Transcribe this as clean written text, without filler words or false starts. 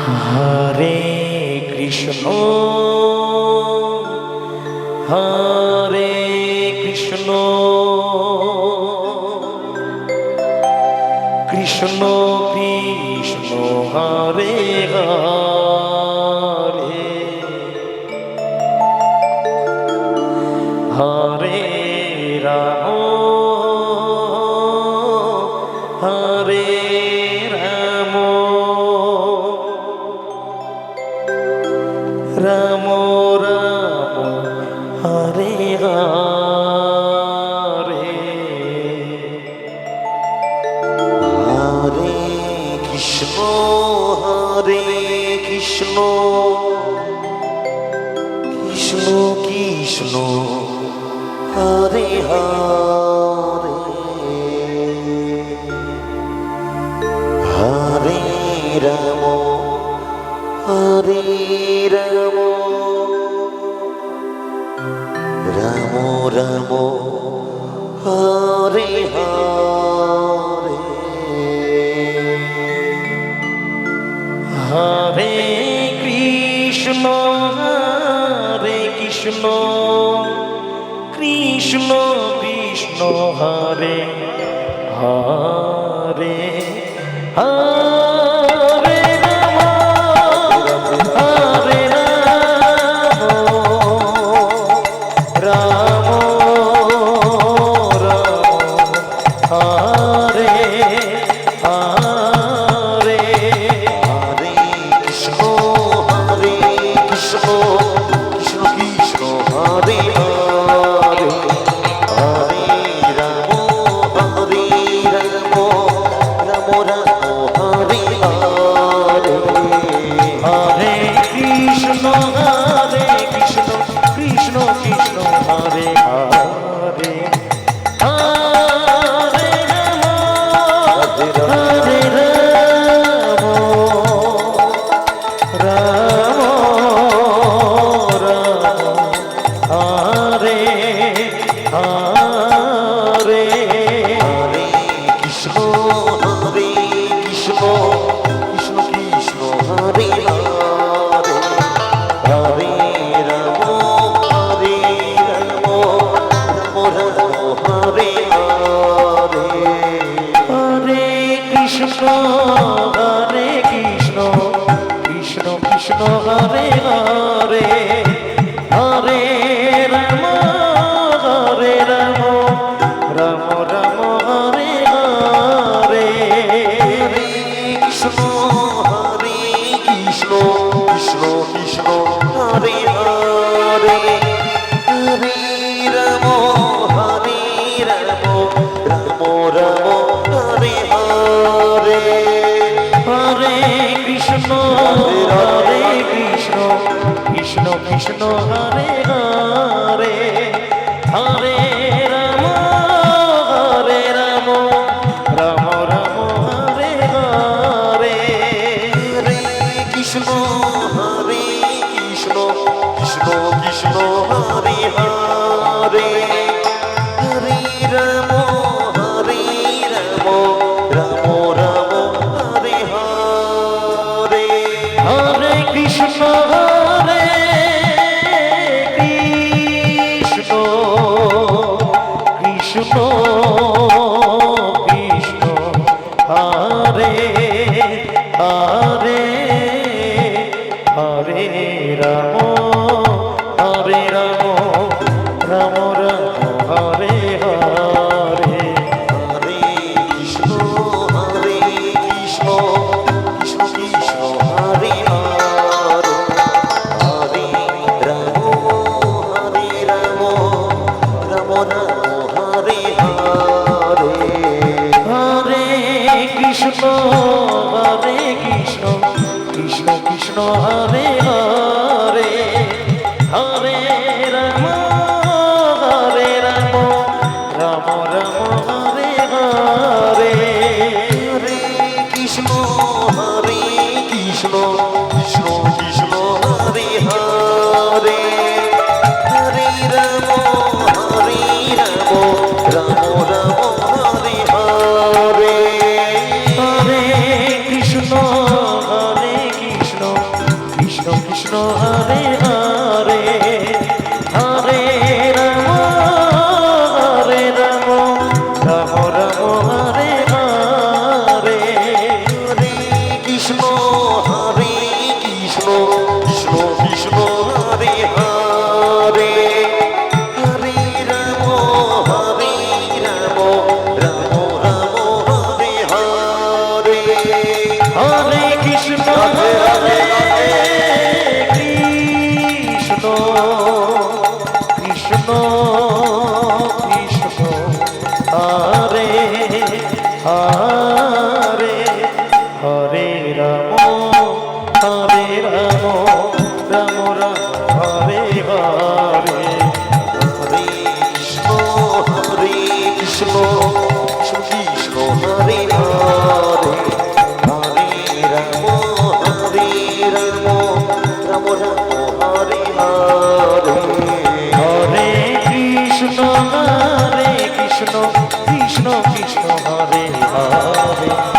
Hare Krishna Hare Krishna Krishna Krishna Hare Hare Hare Ram Hare Ram Ram Ram Hare Hare Hare Krishna Krishna Krishna Hare Hare Hare Ram Hare Ram Ram Ram Hare Hare Hare Krishna Krishna Krishna Hare Hare Hare Ram Hare Ram Ram Ram Hare Hare Hare Krishna Krishna Krishna Krishna Hare Hare Hare Ram Hare Ram Ram Ram Hare Hare Hare Krishna Krishna Krishna Krishna Hare Hare Hare Ram Hare Ram Ram Hare Hare Hare Krishna Krishna Krishna Krishna Hare Hare Hare Ram Hare Ram Ram Ram Hare Hare Hare Krishna Krishna Krishna Krishna Hare Hare Hare Ram Ram Ram Hare Hare Hare Krishna Krishna Krishna Krishna Hare Hare Hare Ram Ram Ram Hare Hare Hare Krishna Krishna Krishna Krishna Hare Hare Hare Ram Ram Ram Hare Hare Hare Krishna Krishna Krishna Krishna Hare Hare Hare Ram Ram Ram Hare Hare Hare Krishna Krishna Krishna Krishna Hare Hare Hare Ram Ram Ram Hare Hare Hare Krishna Krishna Krishna Krishna Hare Hare Hare Ram Ram Hare Hare Hare Krishna Krishna Krishna Hare Hare Hare Ram Ram Ram Hare Hare Hare Krishna Krishna Krishna Krishna Hare Hare Hare Ram Ram Ram Hare Hare Hare Krishna Krishna Hare Hare Hare Ram Ram Ram Hare Hare Hare Krishna Krishna Krishna Hare Hare Hare Ram Ram Ram Hare Hare Hare Krishna Hare Krishna Krishna Krishna Hare Hare Hare Ram Ram Ram Hare Hare Hare Krishna Krishna Krishna Hare Hare Hare Ram Ram Ram Hare Hare Hare Krishna Krishna Krishna Hare Hare